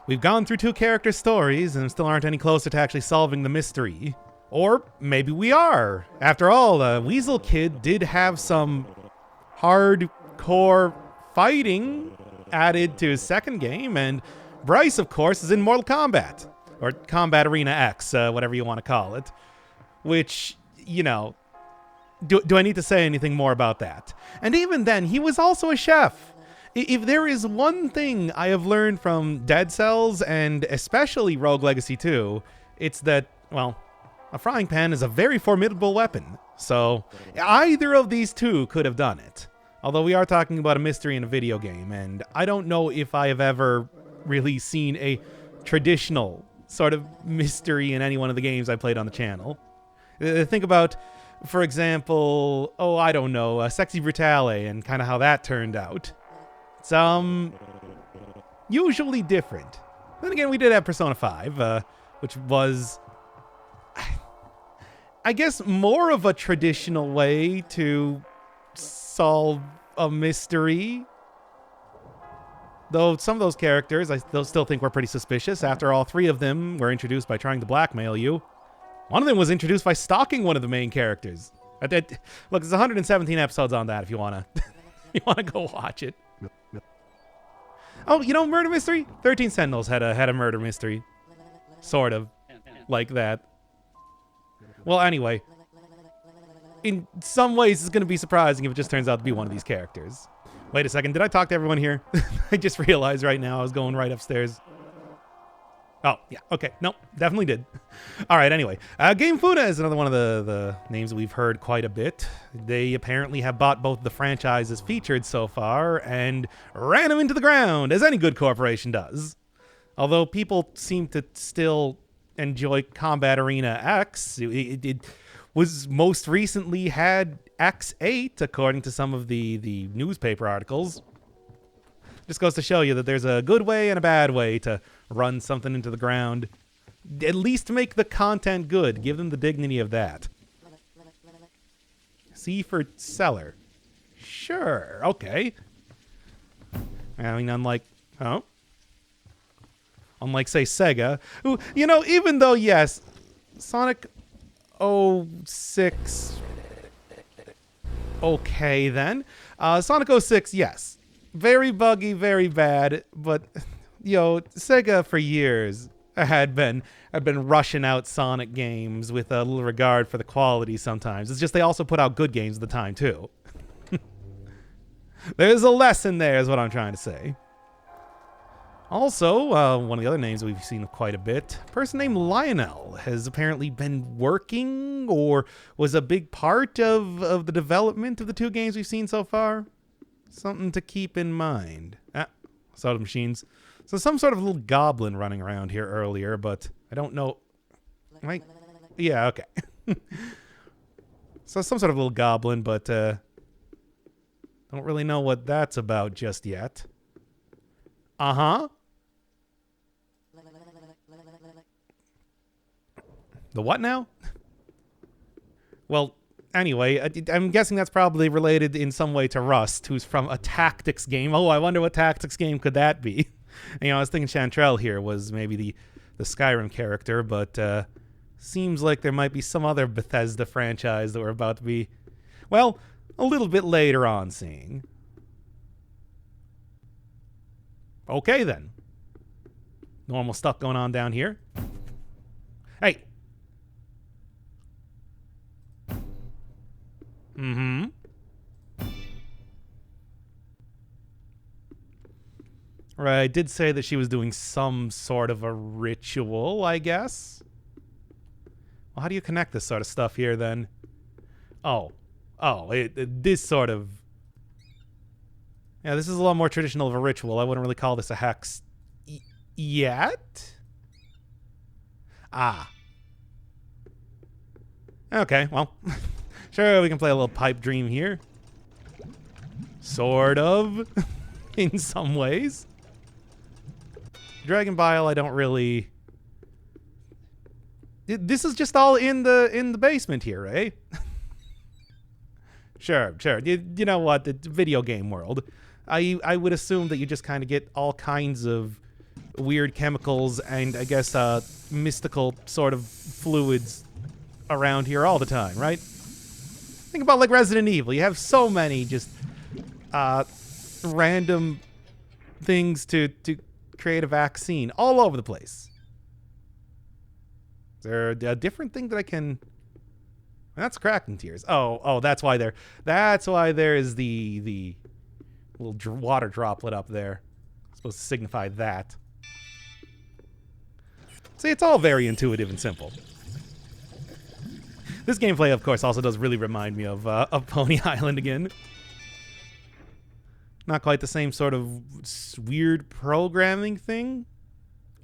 We've gone through 2 character stories and still aren't any closer to actually solving the mystery. Or maybe we are. After all, Weasel Kid did have some hardcore fighting added to his second game, and Bryce, of course, is in Mortal Kombat. Or Combat Arena X, whatever you want to call it. Which, you know, do I need to say anything more about that? And even then, he was also a chef. If there is one thing I have learned from Dead Cells, and especially Rogue Legacy 2, it's that, well, a frying pan is a very formidable weapon. So either of these two could have done it. Although we are talking about a mystery in a video game, and I don't know if I have ever really seen a traditional sort of mystery in any one of the games I played on the channel. Think about, for example, I don't know, Sexy Brutale and kind of how that turned out. It's usually different. Then again, we did have Persona 5, which was, I guess, more of a traditional way to solve a mystery. Though some of those characters I still think were pretty suspicious. After all, 3 of them were introduced by trying to blackmail you. One of them was introduced by stalking one of the main characters. Look, there's 117 episodes on that if you wanna go watch it. Oh, you know, murder mystery? 13 Sentinels had a murder mystery. Sort of. Like that. Well, anyway. In some ways, it's going to be surprising if it just turns out to be one of these characters. Wait a second, did I talk to everyone here? I just realized right now I was going right upstairs. Oh, yeah, okay. Nope, definitely did. All right, anyway. Game Funa is another one of the names that we've heard quite a bit. They apparently have bought both the franchises featured so far and ran them into the ground, as any good corporation does. Although people seem to still enjoy Combat Arena X, it was most recently had X8, according to some of the newspaper articles. Just goes to show you that there's a good way and a bad way to run something into the ground. At least make the content good. Give them the dignity of that. C for seller. Sure, okay. I mean, unlike, say, Sega. Who, you know, even though, yes, Sonic 06... Okay, then. Sonic 06, yes. Very buggy, very bad, but, Sega for years had been rushing out Sonic games with a little regard for the quality sometimes. It's just they also put out good games at the time, too. There's a lesson there, is what I'm trying to say. Also, one of the other names we've seen quite a bit, a person named Lionel has apparently been working or was a big part of the development of the 2 games we've seen so far. Something to keep in mind. Soda machines. So some sort of little goblin running around here earlier, but I don't know. Right? Yeah, okay. So some sort of little goblin, but don't really know what that's about just yet. Uh-huh. The what now? Well, anyway, I'm guessing that's probably related in some way to Rust, who's from a tactics game. Oh, I wonder what tactics game could that be? I was thinking Chandrelle here was maybe the Skyrim character, but seems like there might be some other Bethesda franchise that we're about to be, well, a little bit later on seeing. Okay, then. Normal stuff going on down here. Hey. Mm-hmm. Right, I did say that she was doing some sort of a ritual, I guess. Well, how do you connect this sort of stuff here, then? This sort of... Yeah, this is a lot more traditional of a ritual. I wouldn't really call this a hex yet. Ah. Okay, well... Sure, we can play a little pipe dream here. Sort of. In some ways. Dragon Bile, I don't really... This is just all in the basement here, eh? Sure. You know what? The video game world. I would assume that you just kind of get all kinds of weird chemicals and, I guess, mystical sort of fluids around here all the time, right? Think about, like, Resident Evil. You have so many just random things to create a vaccine all over the place. Is there a different thing that I can... That's Kraken tears. Oh, that's why there is the little water droplet up there. It's supposed to signify that. See, it's all very intuitive and simple. This gameplay, of course, also does really remind me of Pony Island again. Not quite the same sort of weird programming thing.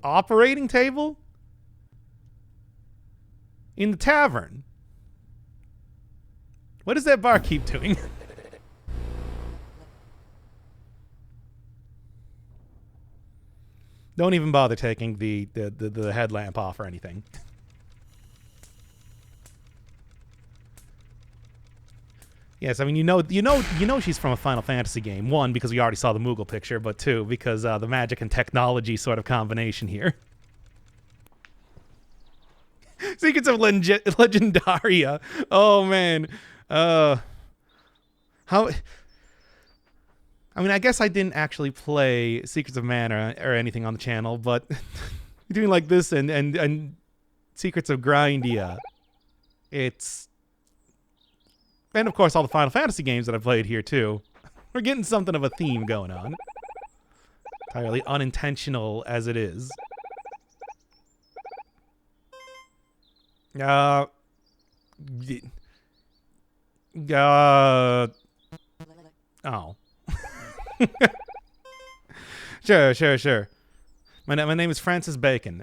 Operating table? In the tavern. What does that barkeep doing? Don't even bother taking the headlamp off or anything. Yes, I mean, you know she's from a Final Fantasy game. One, because we already saw the Moogle picture, but two, because the magic and technology sort of combination here. Secrets of Legendaria. Oh man. How? I mean, I guess I didn't actually play Secrets of Mana or anything on the channel, but doing like this and Secrets of Grindia, it's... And, of course, all the Final Fantasy games that I've played here, too. We're getting something of a theme going on. Entirely unintentional as it is. Oh. Sure. My name is Francis Bacon.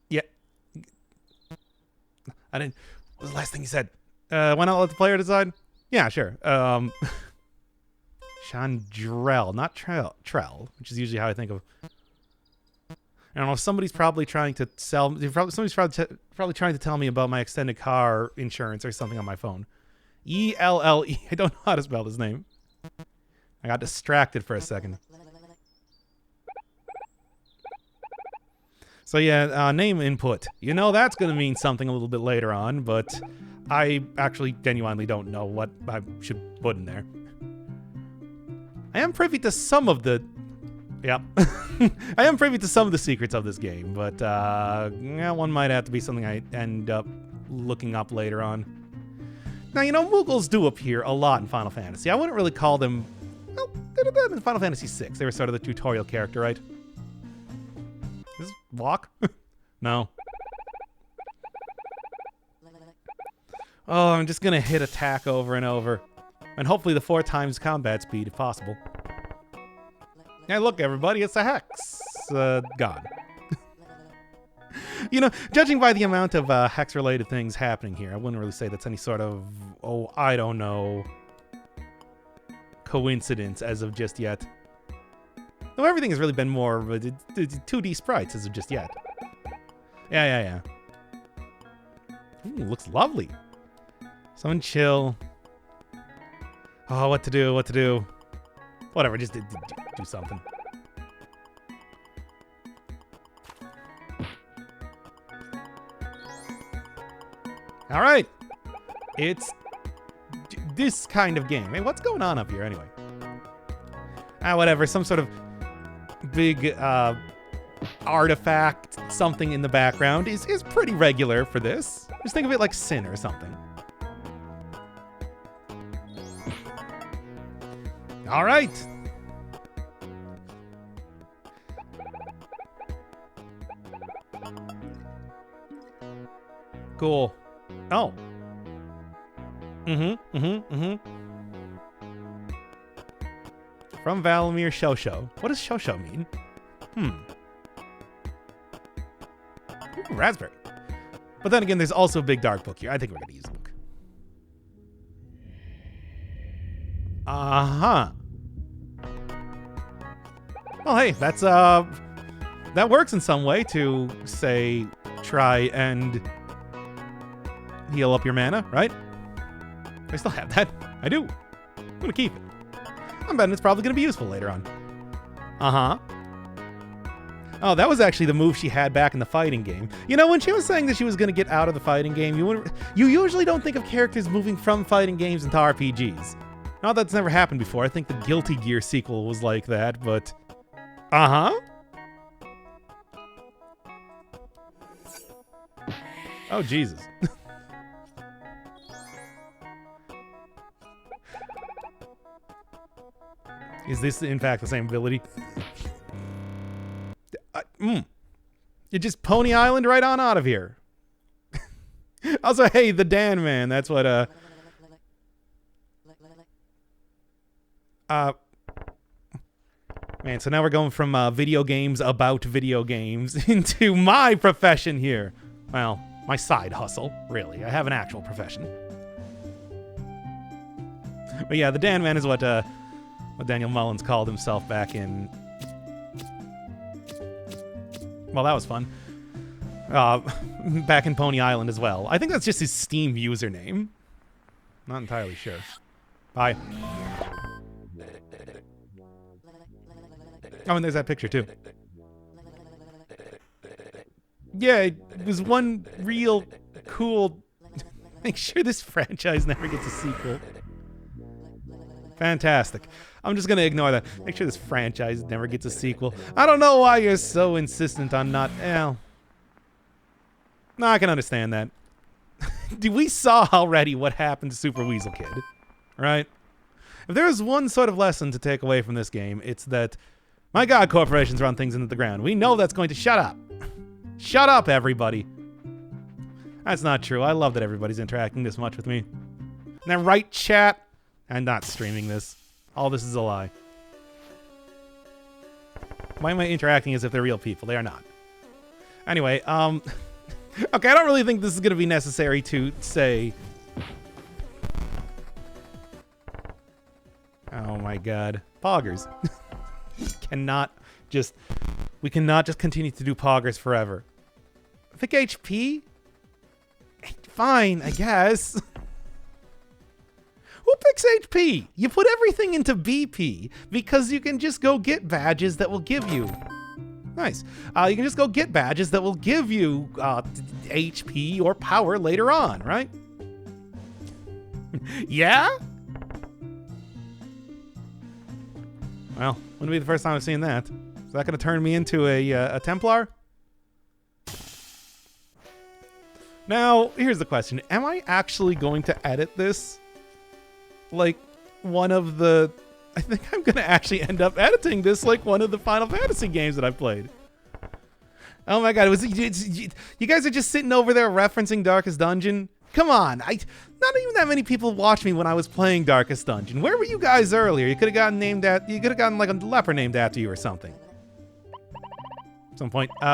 Yeah. I didn't... What was the last thing you said? Why not let the player decide? Yeah, sure. Chandrelle, not Trell, which is usually how I think of... I don't know, somebody's probably trying to sell... Somebody's probably trying to tell me about my extended car insurance or something on my phone. E-L-L-E. I don't know how to spell his name. I got distracted for a second. So yeah, name input. You know that's going to mean something a little bit later on, but I actually genuinely don't know what I should put in there. I am privy to some of the... Yep. I am privy to some of the secrets of this game, but yeah, one might have to be something I end up looking up later on. Now, you know, Moogles do appear a lot in Final Fantasy. I wouldn't really call them... Well, they did that in Final Fantasy VI. They were sort of the tutorial character, right? Does this walk? No. Oh, I'm just gonna hit attack over and over. And hopefully the 4 times combat speed if possible. Hey, look, everybody, it's a hex. God. You know, judging by the amount of hex-related things happening here, I wouldn't really say that's any sort of, oh, I don't know, coincidence as of just yet. Though everything has really been more of a 2D sprites as of just yet. Yeah. Ooh, looks lovely. Someone chill. Oh, what to do? Whatever, just do something. All right. It's this kind of game. Hey, what's going on up here anyway? Whatever, some sort of big artifact, something in the background is pretty regular for this. Just think of it like Sin or something. All right. Cool. Oh. From Valimir Shosho. What does Shosho mean? Ooh, raspberry. But then again, there's also a big dark book here. I think we're going to use the book. Uh-huh. Well, hey, that's, that works in some way to, say, try and heal up your mana, right? I still have that. I do. I'm gonna keep it. I'm betting it's probably gonna be useful later on. Uh-huh. Oh, that was actually the move she had back in the fighting game. You know, when she was saying that she was going to get out of the fighting game, you usually don't think of characters moving from fighting games into RPGs. Now, that's never happened before. I think the Guilty Gear sequel was like that, but... Uh-huh. Oh, Jesus. Is this, in fact, the same ability? You just Pony Island right on out of here. Also, hey, the Dan Man. That's what, Man, so now we're going from, video games about video games into my profession here. Well, my side hustle, really. I have an actual profession. But yeah, the Dan Man is what Daniel Mullins called himself back in... Well, that was fun. Back in Pony Island as well. I think that's just his Steam username. Not entirely sure. Bye. Oh, and there's that picture, too. Yeah, it was one real cool... Make sure this franchise never gets a sequel. Fantastic. I'm just going to ignore that. Make sure this franchise never gets a sequel. I don't know why you're so insistent on not... Well, no, I can understand that. We saw already what happened to Super Weasel Kid, right? If there's one sort of lesson to take away from this game, it's that, my God, corporations run things into the ground. We know that's going to shut up. Shut up, everybody. That's not true. I love that everybody's interacting this much with me. Isn't that right, chat? I'm not streaming this. All this is a lie. Why am I interacting as if they're real people? They are not. Anyway, okay, I don't really think this is going to be necessary to say... Oh my God. Poggers. We cannot just continue to do poggers forever. I think HP? Fine, I guess. Who picks HP? You put everything into BP because you can just go get badges that will give you... Nice. You can just go get badges that will give you HP or power later on, right? Yeah? Well, wouldn't be the first time I've seen that. Is that going to turn me into a Templar? Now, here's the question. Am I actually going to edit this? Like, one of the... I think I'm going to actually end up editing this like one of the Final Fantasy games that I've played. Oh my God, you guys are just sitting over there referencing Darkest Dungeon? Come on, not even that many people watched me when I was playing Darkest Dungeon. Where were you guys earlier? You could have gotten like a leper named after you or something. At some point. Yeah.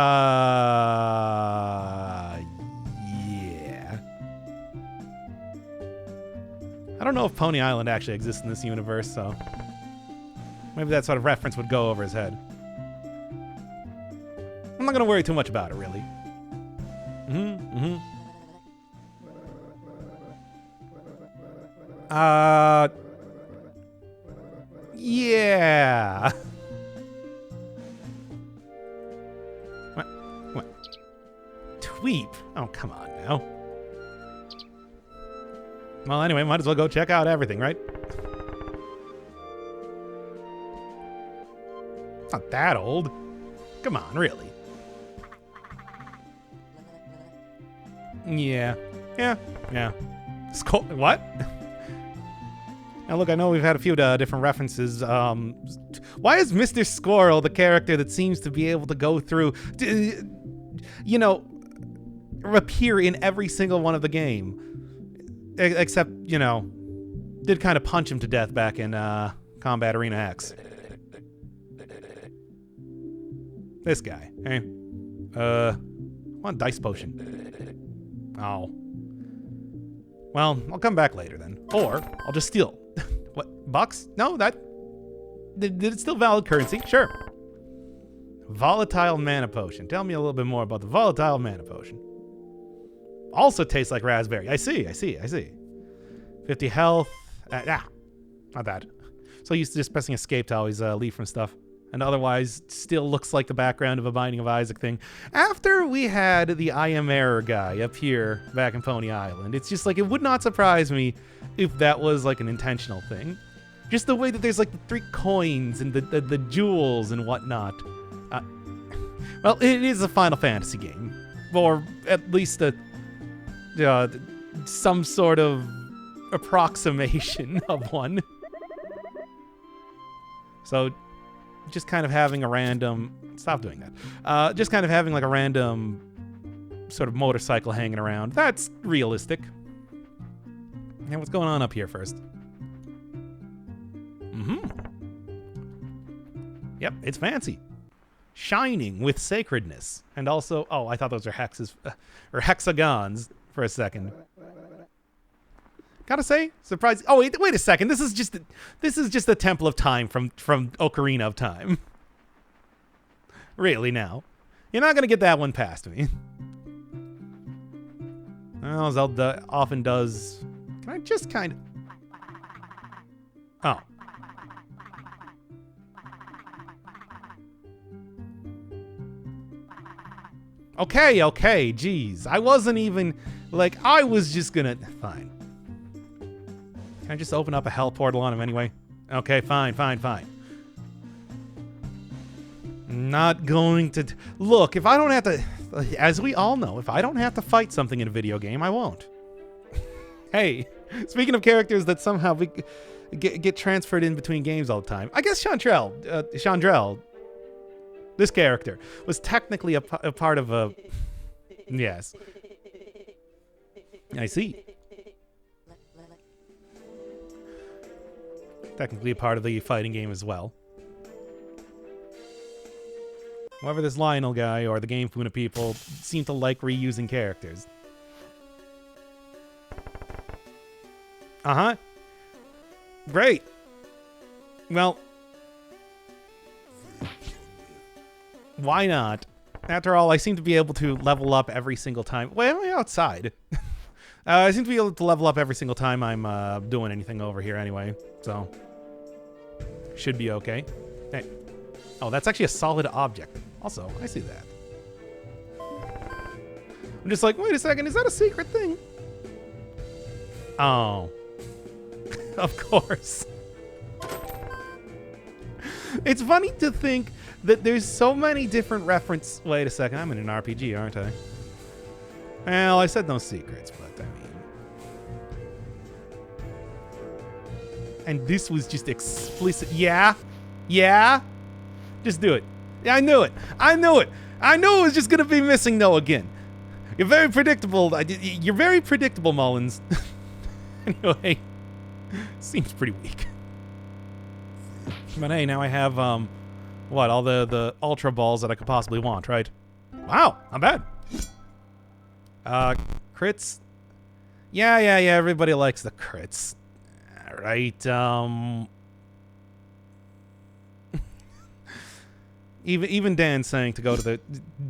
I don't know if Pony Island actually exists in this universe, so maybe that sort of reference would go over his head. I'm not going to worry too much about it, really. Yeah. What? Tweep? Oh, come on now. Well, anyway, might as well go check out everything, right? It's not that old. Come on, really. Yeah. What? Now, look, I know we've had a few different references. Why is Mr. Squirrel the character that seems to be able to go through, you know, appear in every single one of the game? Except, you know, did kind of punch him to death back in Combat Arena X. This guy, hey? Want dice potion. Oh. Well, I'll come back later then. Or, I'll just steal. What, bucks? No, that... Did it still valid currency? Sure. Volatile mana potion. Tell me a little bit more about the volatile mana potion. Also tastes like raspberry. I see. 50 health. Not bad. So used to just pressing escape to always leave from stuff. And otherwise, still looks like the background of a Binding of Isaac thing. After we had the I Am Error guy up here back in Pony Island, it's just like, it would not surprise me if that was like an intentional thing. Just the way that there's like the 3 coins and the jewels and whatnot. Well, it is a Final Fantasy game. Or at least some sort of approximation of one. So just kind of having a random... Stop doing that. Just kind of having like a random sort of motorcycle hanging around. That's realistic. And what's going on up here first? Yep, it's fancy. Shining with sacredness. And also... Oh, I thought those were hexes... or hexagons for a second. Gotta say, surprised. Oh, wait a second. This is just the Temple of Time from Ocarina of Time. Really now, you're not gonna get that one past me. Well, Zelda often does. Can I just kind of? Oh. Okay. Jeez, I wasn't even like I was just gonna. Fine. Can I just open up a hell portal on him anyway? Okay, fine. Not going to... Look, if I don't have to... As we all know, if I don't have to fight something in a video game, I won't. Hey, speaking of characters that somehow get transferred in between games all the time, I guess Chandrelle, this character, was technically a part of a... Yes. I see. Technically a part of the fighting game as well. However, this Lionel guy or the Game Funa people seem to like reusing characters. Great. Well, why not? After all, I seem to be able to level up every single time. Well, I'm outside. I seem to be able to level up every single time I'm doing anything over here anyway, so should be okay. Hey. Oh, that's actually a solid object. Also, I see that. I'm just like, wait a second, is that a secret thing? Oh. Of course. It's funny to think that there's so many different reference... Wait a second, I'm in an RPG, aren't I? Well, I said no secrets, but I mean... And this was just explicit. Yeah? Just do it. Yeah, I knew it. I knew it was just gonna be missing no again. You're very predictable. You're very predictable, Mullins. Anyway, seems pretty weak. But hey, now I have, what, all the Ultra Balls that I could possibly want, right? Wow, not bad. Crits? Yeah, everybody likes the crits. Right, Even Dan's saying to go to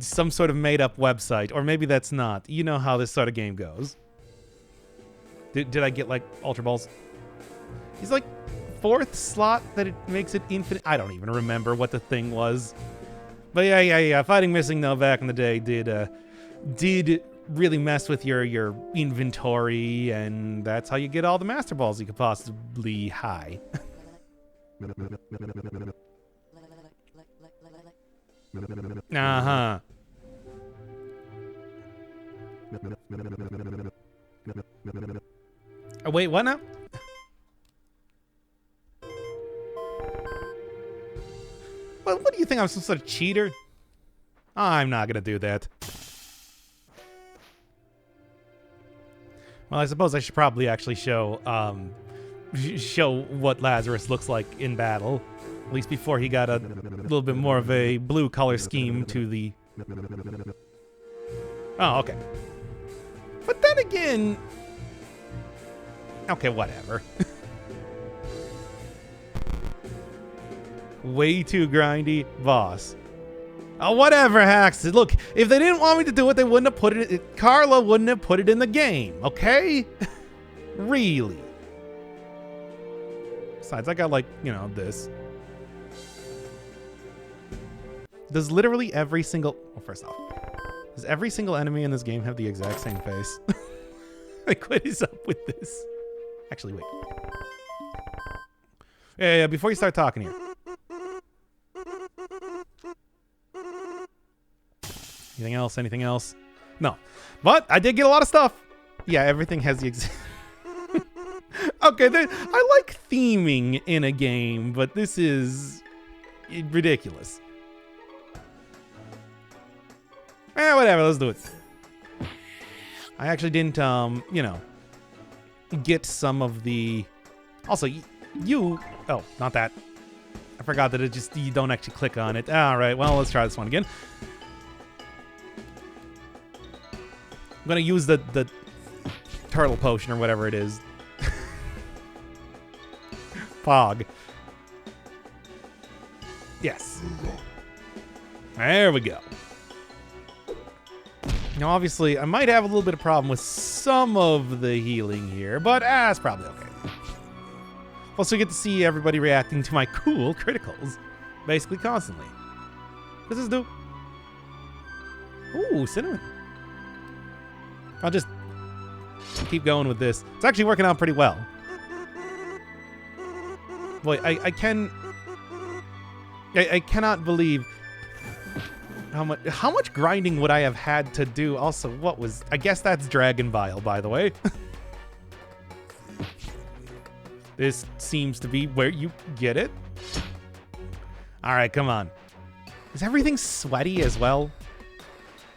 some sort of made-up website, or maybe that's not. You know how this sort of game goes. Did I get, like, Ultra Balls? He's, like, 4th slot that it makes it infinite. I don't even remember what the thing was. But yeah. Fighting Missing No back in the day did really mess with your inventory, and that's how you get all the Master Balls you could possibly high. Uh-huh. Oh, wait, what now? Well, what do you think? I'm some sort of cheater? I'm not gonna do that. Well, I suppose I should probably actually show what Lazarus looks like in battle. At least before he got a little bit more of a blue color scheme to the... Oh, okay. But then again... Okay, whatever. Way too grindy, boss. Oh, whatever, Hacks. Look, if they didn't want me to do it, they wouldn't have put it... Carla wouldn't have put it in the game, okay? Really? Besides, I got, like, you know, this. Does literally every single... Well, first off, does every single enemy in this game have the exact same face? Like, what is up with this? Actually, wait. Yeah, before you start talking here. Anything else? Anything else? No. But I did get a lot of stuff. Yeah, everything has the exact... Okay, I like theming in a game, but this is ridiculous. Whatever, let's do it. I actually didn't, you know, get some of the... Also, you... Oh, not that. I forgot that you don't actually click on it. All right, well, let's try this one again. I'm going to use the turtle potion or whatever it is. Pog. Yes. There we go. Now, obviously, I might have a little bit of problem with some of the healing here, but it's probably okay. Also, get to see everybody reacting to my cool criticals, basically constantly. What does this do? Ooh, cinnamon. I'll just keep going with this. It's actually working out pretty well. Boy, I cannot believe how much grinding would I have had to do. Also, what was... I guess that's Dragon Bile, by the way. This seems to be where you get it. All right, come on. Is everything sweaty as well?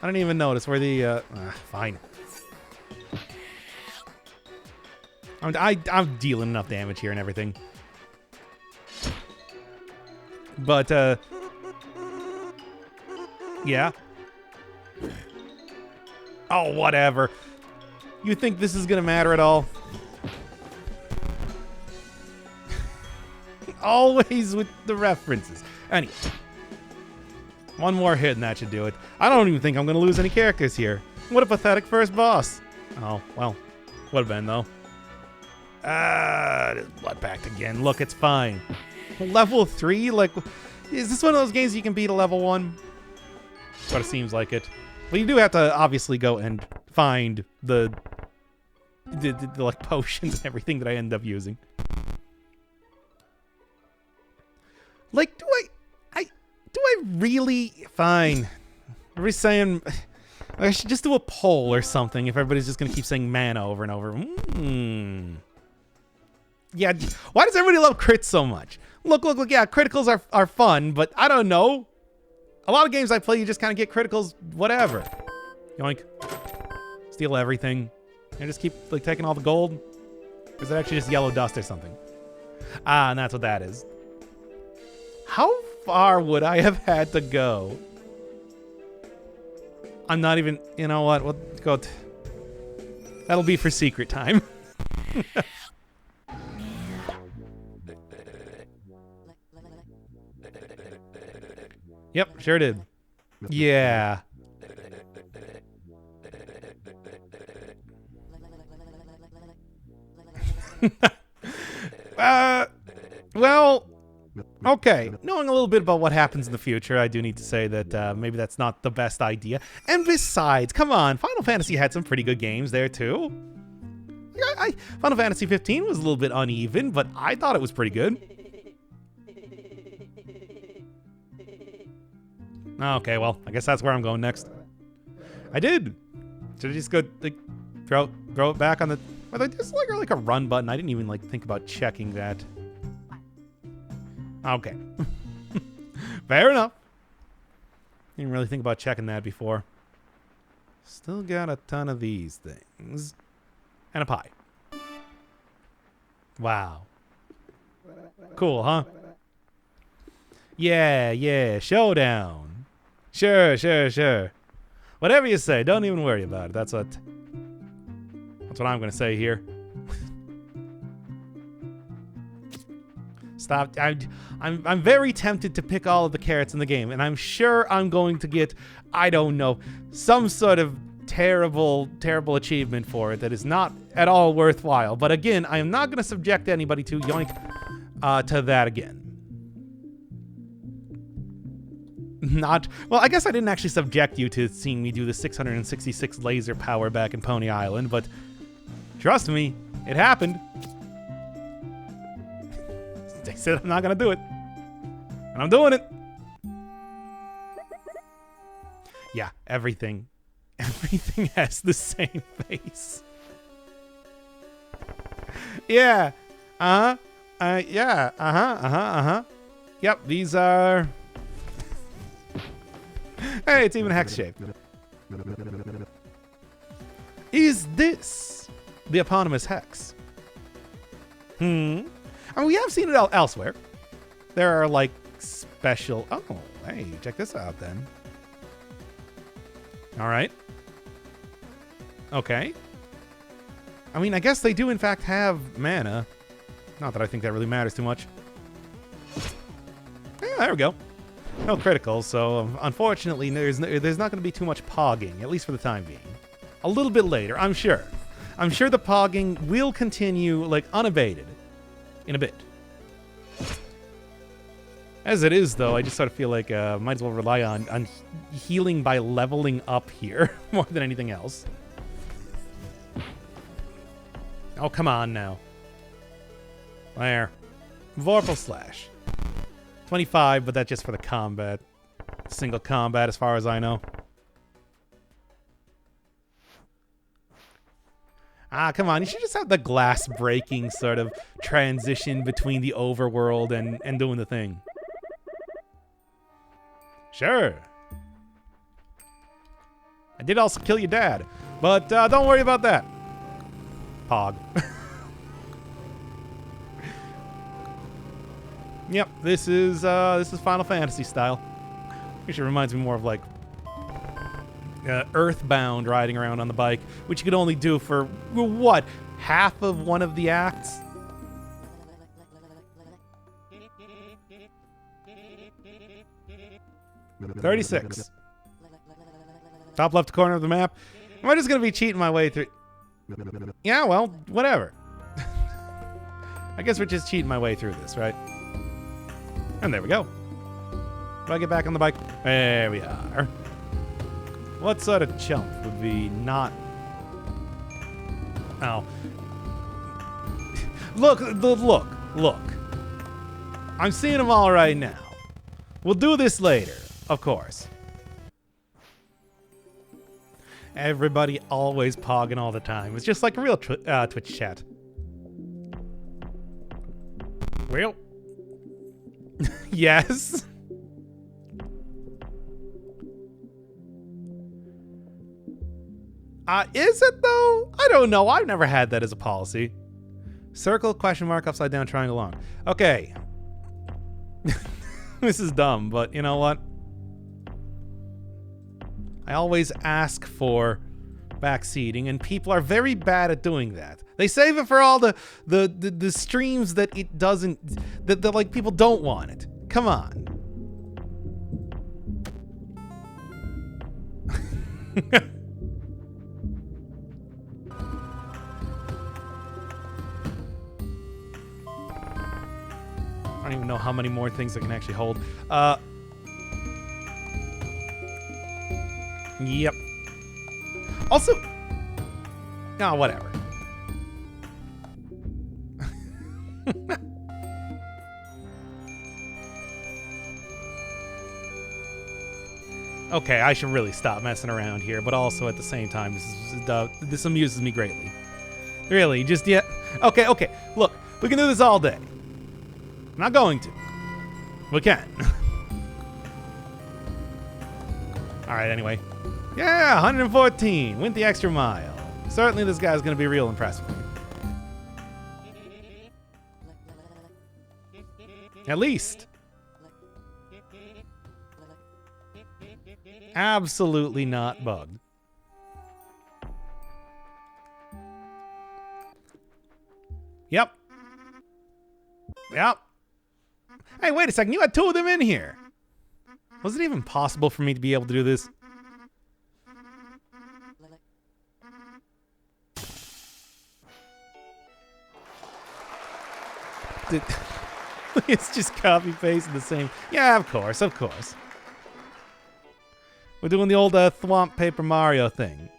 I don't even notice where the... fine. I'm dealing enough damage here and everything. But, yeah. Oh, whatever. You think this is gonna matter at all? Always with the references. Anyway. One more hit and that should do it. I don't even think I'm gonna lose any characters here. What a pathetic first boss. Oh, well. Would have been, though. Blood pact again. Look, it's fine. Level 3? Like, is this one of those games you can beat a level 1? But it seems like it. But you do have to obviously go and find the like potions and everything that I end up using. Like, do I really... Fine. Everybody's saying... I should just do a poll or something if everybody's just going to keep saying mana over and over. Yeah, why does everybody love crits so much? Look, yeah, criticals are fun, but I don't know. A lot of games I play, you just kind of get criticals, whatever. Yoink. Steal everything. And just keep, like, taking all the gold. Or is it actually just yellow dust or something? Ah, and that's what that is. How far would I have had to go? I'm not even... You know what? We'll go... That'll be for secret time. Yep, sure did. Yeah. Well, okay. Knowing a little bit about what happens in the future, I do need to say that maybe that's not the best idea. And besides, come on, Final Fantasy had some pretty good games there too. Final Fantasy 15 was a little bit uneven, but I thought it was pretty good. Okay, well, I guess that's where I'm going next. I did. Should I just go like, throw it back on the... There's like a run button. I didn't even like think about checking that. Okay. Fair enough. Didn't really think about checking that before. Still got a ton of these things. And a pie. Wow. Cool, huh? Yeah, showdown. Sure. Whatever you say, don't even worry about it. That's what I'm gonna say here. Stop. I'm very tempted to pick all of the carrots in the game, and I'm sure I'm going to get, I don't know, some sort of terrible achievement for it that is not at all worthwhile. But again, I am not going to subject anybody to yoink to that again. Not well. I guess I didn't actually subject you to seeing me do the 666 laser power back in Pony Island, but trust me, it happened. They said I'm not gonna do it, and I'm doing it. Yeah, everything has the same face. Yeah. Yeah. Yep, these are... Hey, it's even hex-shaped. Is this the eponymous hex? I mean, we have seen it elsewhere. There are, like, special... Oh, hey, check this out, then. All right. Okay. I mean, I guess they do, in fact, have mana. Not that I think that really matters too much. Yeah, there we go. No criticals, so unfortunately, there's not going to be too much pogging, at least for the time being. A little bit later, I'm sure. I'm sure the pogging will continue, like, unabated in a bit. As it is, though, I just sort of feel like might as well rely on healing by leveling up here more than anything else. Oh, come on now. There. Vorpal Slash. 25, but that's just for the combat. Single combat, as far as I know. Ah, come on. You should just have the glass breaking sort of transition between the overworld and doing the thing. Sure. I did also kill your dad, but don't worry about that. Pog. Yep, this is Final Fantasy style. Which reminds me more of like Earthbound riding around on the bike, which you could only do for what, half of one of the acts. $36. Top left corner of the map. Am I just gonna be cheating my way through? Yeah, well, whatever. I guess we're just cheating my way through this, right? And there we go. Do I get back on the bike? There we are. What sort of chump would be not... Oh. Look. I'm seeing them all right now. We'll do this later, of course. Everybody always pogging all the time. It's just like a real Twitch chat. Well... Yes. Is it though? I don't know. I've never had that as a policy. Circle, question mark, upside down, triangle on. Okay. This is dumb, but you know what? I always ask for backseating, and people are very bad at doing that. They save it for all the streams that it doesn't, that like people don't want it. Come on. I don't even know how many more things I can actually hold. Yep. Also, no, whatever. Okay, I should really stop messing around here, but also at the same time, this amuses me greatly. Really, just yet. Okay. Look, we can do this all day. I'm not going to. We can. All right, anyway. Yeah, 114. Went the extra mile. Certainly this guy's going to be real impressed with me. At least. Absolutely not bugged. Yep. Hey, wait a second. You had two of them in here. Was it even possible for me to be able to do this? It's just copy pasting the same. Yeah, of course, of course. We're doing the old Thwomp Paper Mario thing.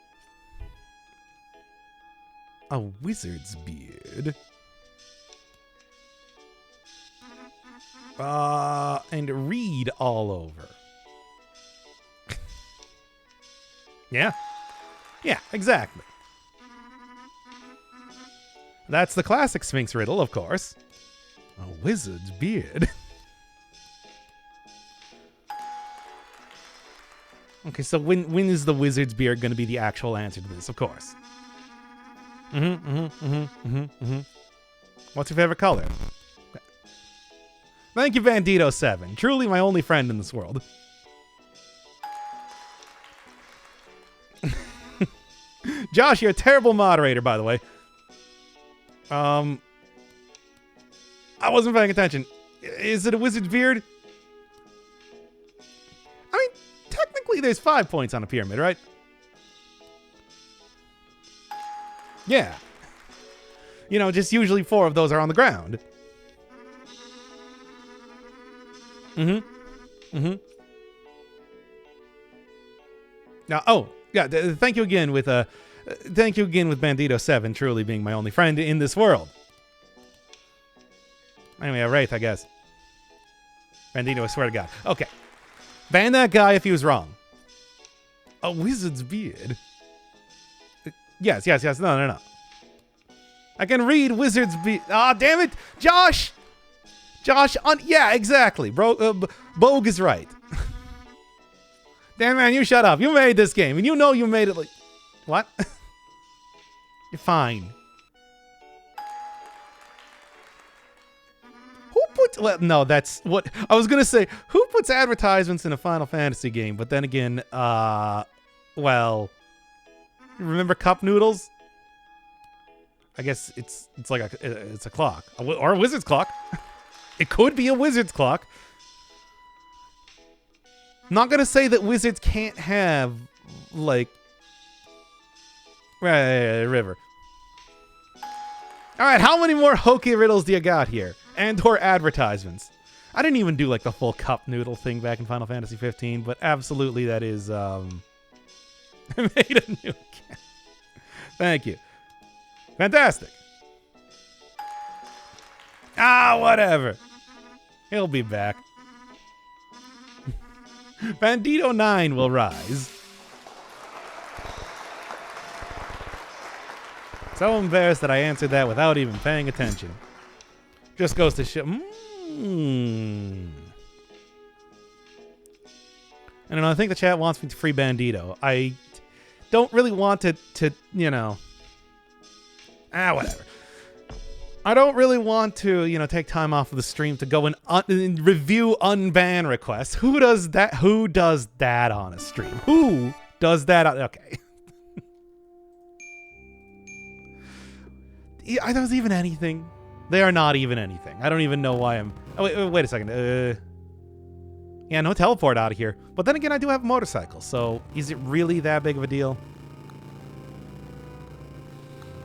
A wizard's beard. And read all over. Yeah. Yeah, exactly. That's the classic Sphinx riddle, of course. A wizard's beard. Okay, so when is the wizard's beard going to be the actual answer to this? Of course. What's your favorite color? Thank you, Bandito7. Truly my only friend in this world. Josh, you're a terrible moderator, by the way. I wasn't paying attention. Is it a wizard's beard? I mean, technically there's 5 points on a pyramid, right? Yeah. You know, just usually 4 of those are on the ground. Now, oh, yeah, thank you again with Bandito7 truly being my only friend in this world. Anyway, Wraith, I guess. Bandito, I swear to God. Okay. Ban that guy if he was wrong. A wizard's beard. Yes. No. I can read wizard's beard. Ah, damn it. Josh, yeah, exactly. Bro, Bogue is right. Damn, man, you shut up. You made this game, and you know you made it like... What? You're fine. Who puts... Well, no, that's what... I was going to say, who puts advertisements in a Final Fantasy game? But then again, well... Remember Cup Noodles? I guess it's like it's a clock. Or a wizard's clock. It could be a wizard's clock. Not gonna say that wizards can't have, like... River. Alright, how many more hokey riddles do you got here? And or advertisements? I didn't even do, like, the full cup noodle thing back in Final Fantasy 15, but absolutely that is, I made a new account. Thank you. Fantastic. Ah, whatever. He'll be back. Bandito 9 will rise. So embarrassed that I answered that without even paying attention. Just goes to show. I don't know. I think the chat wants me to free Bandito. I don't really want to you know. Whatever. I don't really want to, you know, take time off of the stream to go and review unban requests. Who does that? Who does that on a stream? Who does that? Okay. Are those even anything? They are not even anything. I don't even know why I'm... Oh, wait a second. Yeah, no teleport out of here. But then again, I do have a motorcycle, so is it really that big of a deal?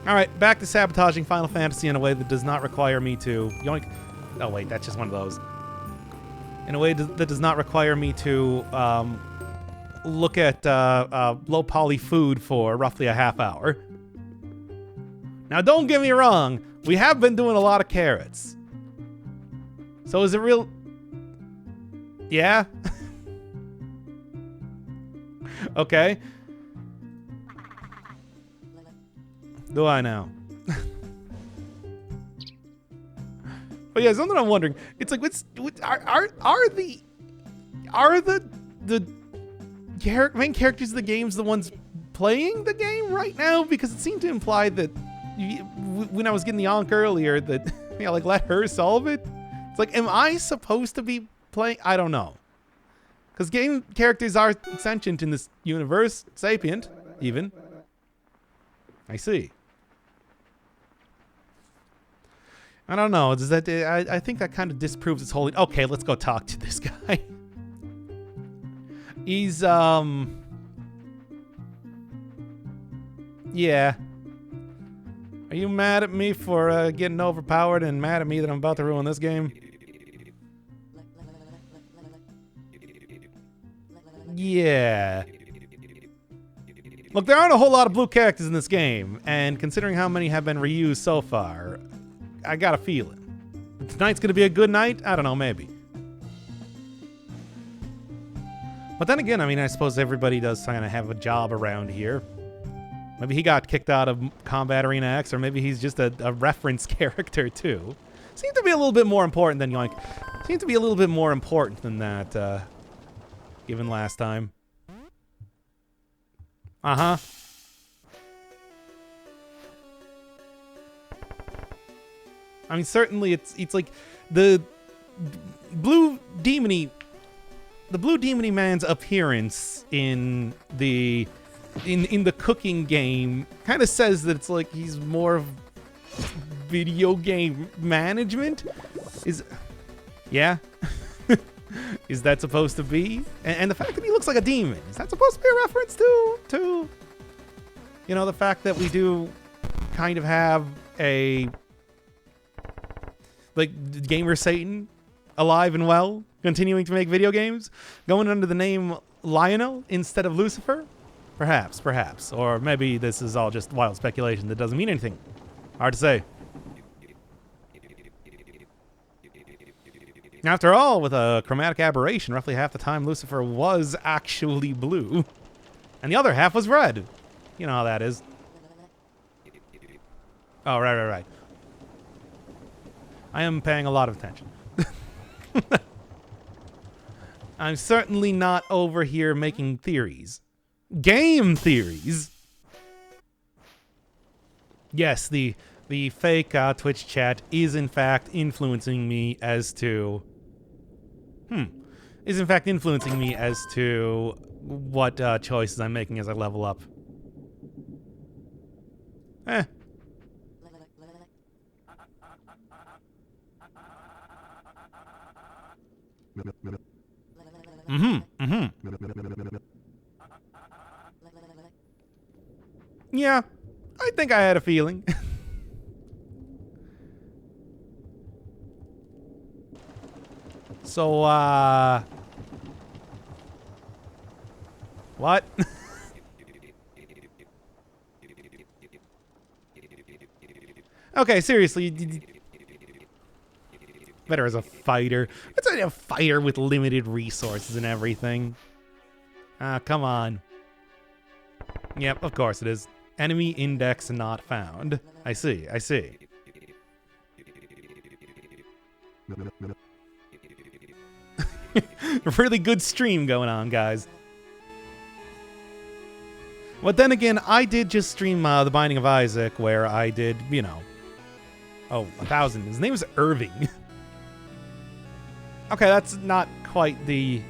All right, back to sabotaging Final Fantasy in a way that does not require me to... Yoink. Oh, wait, that's just one of those. In a way that does not require me to look at low-poly food for roughly a half hour. Now, don't get me wrong. We have been doing a lot of carrots. So is it real... Yeah? Okay. Do I now? But yeah, something I'm wondering. It's like, are the main characters of the games the ones playing the game right now? Because it seemed to imply that when I was getting the onk earlier, that you know, like let her solve it. It's like, am I supposed to be playing? I don't know. Because game characters are sentient in this universe, sapient, even. I see. I don't know. Does that? I think that kind of disproves its whole... Okay, let's go talk to this guy. He's, yeah. Are you mad at me for getting overpowered and mad at me that I'm about to ruin this game? Yeah. Look, there aren't a whole lot of blue characters in this game, and considering how many have been reused so far, I got a feeling. Tonight's gonna be a good night? I don't know, maybe. But then again, I mean, I suppose everybody does kind of have a job around here. Maybe he got kicked out of Combat Arena X, or maybe he's just a reference character, too. Seems to be a little bit more important than Yoink. Seems to be a little bit more important than that, given last time. Uh-huh. I mean, certainly it's like the blue demony man's appearance in the cooking game kind of says that it's like he's more of video game management. Yeah. Is that supposed to be? And the fact that he looks like a demon, is that supposed to be a reference to you know, the fact that we do kind of have a like gamer Satan alive and well, continuing to make video games, going under the name Lionel instead of Lucifer? Perhaps. Or maybe this is all just wild speculation that doesn't mean anything. Hard to say. After all, with a chromatic aberration, roughly half the time Lucifer was actually blue, and the other half was red. You know how that is. Oh, right. I am paying a lot of attention. I'm certainly not over here making theories. Game theories! Yes, the fake Twitch chat is in fact influencing me as to... Is in fact influencing me as to what choices I'm making as I level up. Yeah, I think I had a feeling. So, what? Okay, seriously. Better as a fighter. It's a fighter with limited resources and everything. Come on. Yep, of course it is. Enemy index not found. I see. Really good stream going on, guys. But then again, I did just stream The Binding of Isaac, where I did, you know... Oh, 1,000. His name is Irving. Okay, that's not quite the...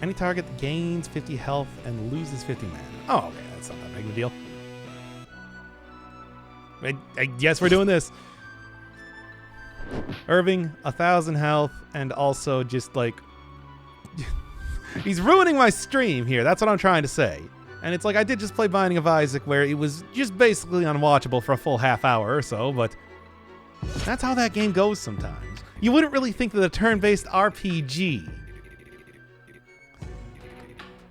Any target gains 50 health and loses 50 mana. Oh, okay, that's not that big of a deal. I guess we're doing this. Irving, 1,000 health, and also just like... He's ruining my stream here, that's what I'm trying to say. And it's like, I did just play Binding of Isaac, where it was just basically unwatchable for a full half hour or so, but... That's how that game goes sometimes. You wouldn't really think that a turn-based RPG...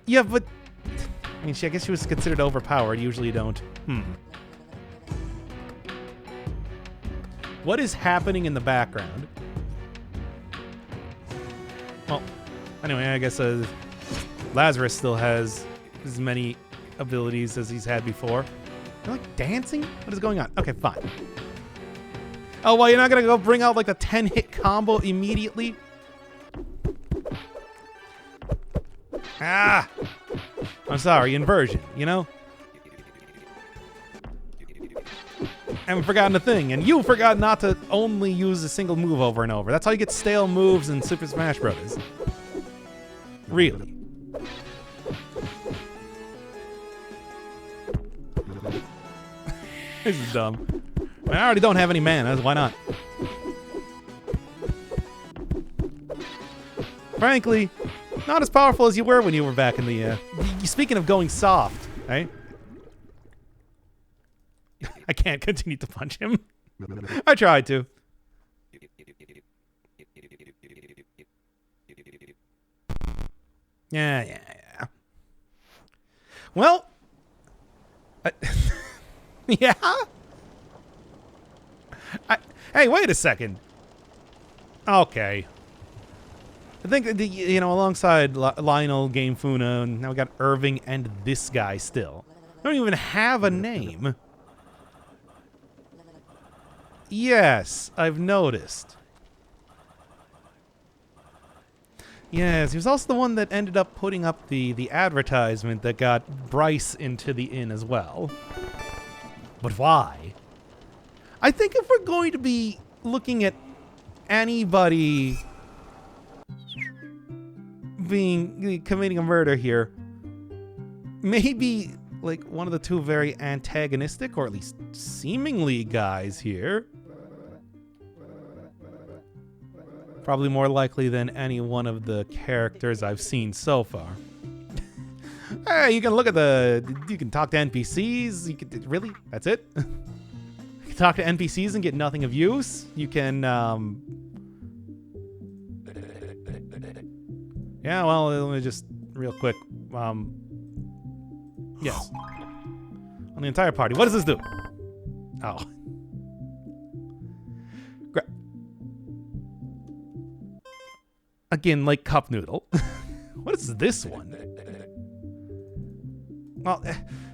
Yeah, but... I mean, I guess she was considered overpowered. Usually you don't. What is happening in the background? Well, anyway, I guess Lazarus still has as many abilities as he's had before. You're like dancing? What is going on? Okay, fine. Oh, well, you're not going to go bring out like a 10-hit combo immediately? Ah! I'm sorry, inversion, you know? Haven't forgotten a thing, and you forgot not to only use a single move over and over. That's how you get stale moves in Super Smash Bros. Really. This is dumb. I already don't have any mana, why not? Frankly, not as powerful as you were when you were back in the, Speaking of going soft, right? I can't continue to punch him. I tried to. Yeah. Well, yeah. Hey, wait a second. Okay. I think, alongside Lionel, Game Funa, and now we got Irving and this guy still. They don't even have a name. Yes, I've noticed. Yes, he was also the one that ended up putting up the advertisement that got Bryce into the inn as well. But why? I think if we're going to be looking at anybody committing a murder here, maybe like one of the two very antagonistic, or at least seemingly, guys here. Probably more likely than any one of the characters I've seen so far. Hey, you can look at you can talk to NPCs. Really? That's it? You can talk to NPCs and get nothing of use. You can, yeah, well, let me just, real quick, yes. On the entire party. What does this do? Oh. Again, like cup noodle. What is this one? Well,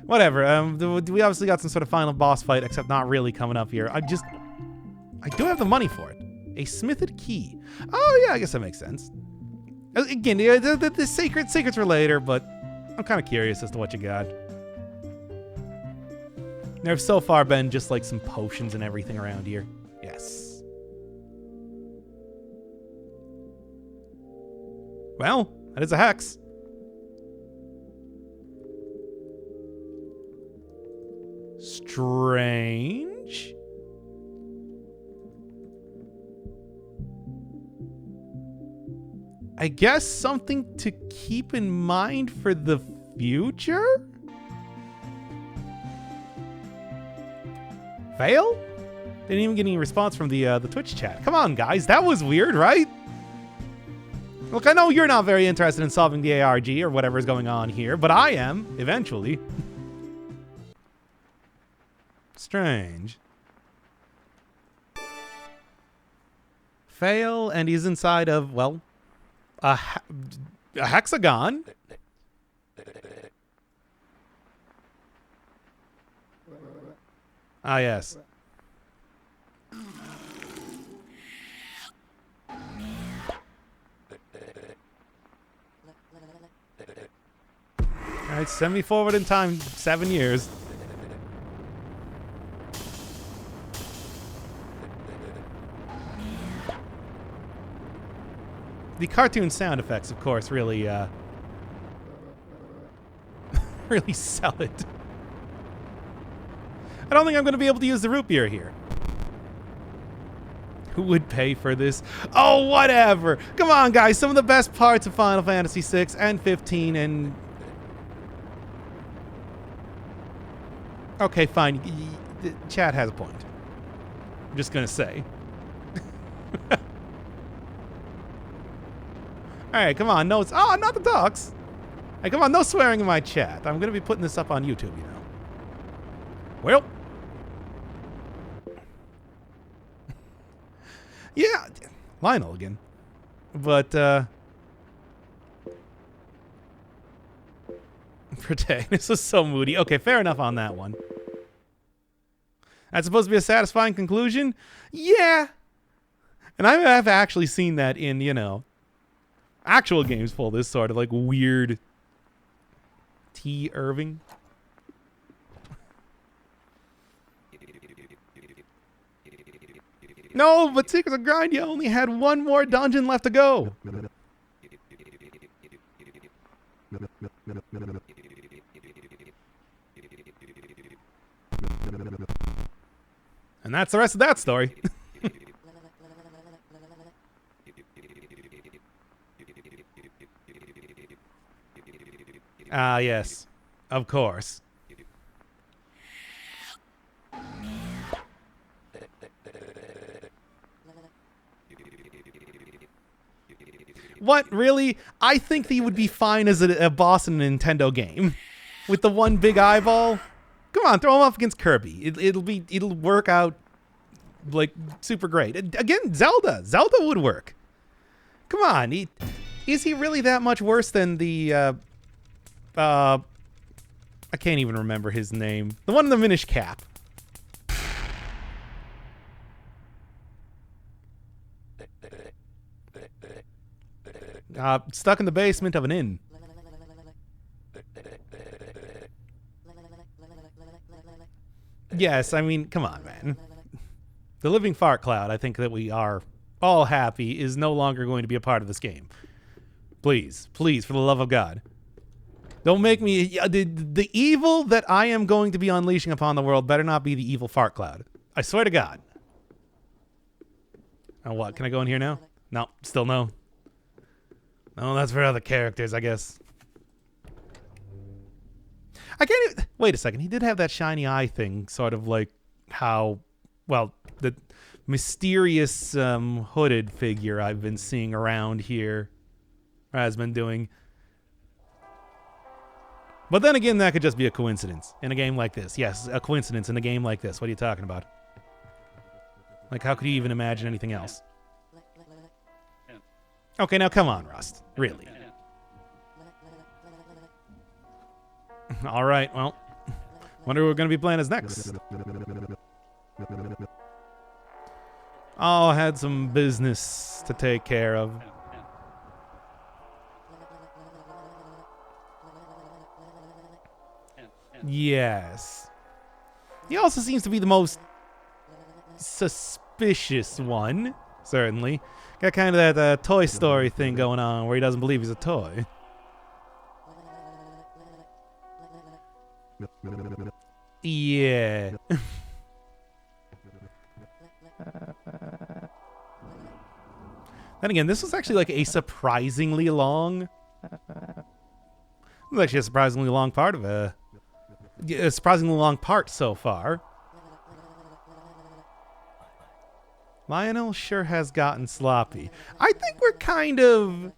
whatever. We obviously got some sort of final boss fight, except not really coming up here. I do have the money for it. A smithed key. Oh, yeah, I guess that makes sense. Again, the secrets are later, but I'm kind of curious as to what you got. There've so far been just like some potions and everything around here. Yes. Well, that is a hex. Strange. I guess something to keep in mind for the future? Fail? Didn't even get any response from the Twitch chat. Come on, guys. That was weird, right? Look, I know you're not very interested in solving the ARG or whatever's going on here, but I am, eventually. Strange. Fail, and he's inside of, well, a hexagon. Ah, yes. All right, send me forward in time 7 years. The cartoon sound effects, of course, really, really sell it. I don't think I'm going to be able to use the root beer here. Who would pay for this? Oh, whatever. Come on, guys. Some of the best parts of Final Fantasy VI and 15 and... Okay, fine. Chat has a point. I'm just going to say. Alright, come on. No, it's... Oh, not the dogs. Hey, come on. No swearing in my chat. I'm going to be putting this up on YouTube, you know. Well... Yeah, Lionel again. But, protagonist was so moody. Okay, fair enough on that one. That's supposed to be a satisfying conclusion? Yeah. And I've actually seen that in, you know, actual games full of this sort of, like, weird T. Irving. No, but Secrets of Grindia only had one more dungeon left to go. And that's the rest of that story. Ah, yes. Of course. What, really? I think he would be fine as a boss in a Nintendo game. With the one big eyeball. Come on, throw him up against Kirby. It'll work out, like, super great. Again, Zelda. Zelda would work. Come on. Is he really that much worse than the, I can't even remember his name. The one in the Minish cap. Stuck in the basement of an inn. Yes, I mean, come on, man. The living fart cloud, I think that we are all happy, is no longer going to be a part of this game. Please, please, for the love of God. Don't make me... The evil that I am going to be unleashing upon the world better not be the evil fart cloud. I swear to God. Oh, what? Can I go in here now? No, still no. No, that's for other characters, I guess. I can't even... Wait a second. He did have that shiny eye thing, sort of like how... Well, the mysterious hooded figure I've been seeing around here has been doing. But then again, that could just be a coincidence in a game like this. Yes, a coincidence in a game like this. What are you talking about? Like, how could you even imagine anything else? Okay, now come on, Rust. Really. All right, well, wonder what we're going to be playing as next. Oh, I had some business to take care of. Yes. He also seems to be the most suspicious one, certainly. Got kind of that Toy Story thing going on where he doesn't believe he's a toy. Yeah. Then again, this was actually like a surprisingly long... It was actually a surprisingly long part of a surprisingly long part so far. Lionel sure has gotten sloppy. I think we're kind of...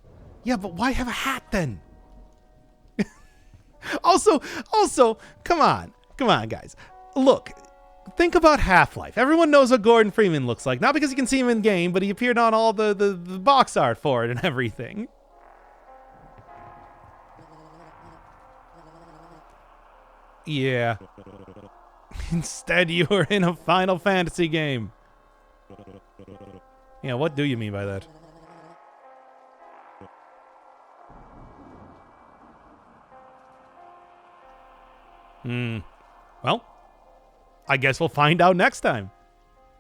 Yeah, but why have a hat then? Also, come on, guys. Look, think about Half-Life. Everyone knows what Gordon Freeman looks like. Not because you can see him in game, but he appeared on all the box art for it and everything. Yeah. Instead, you were in a Final Fantasy game. Yeah, what do you mean by that? Well, I guess we'll find out next time.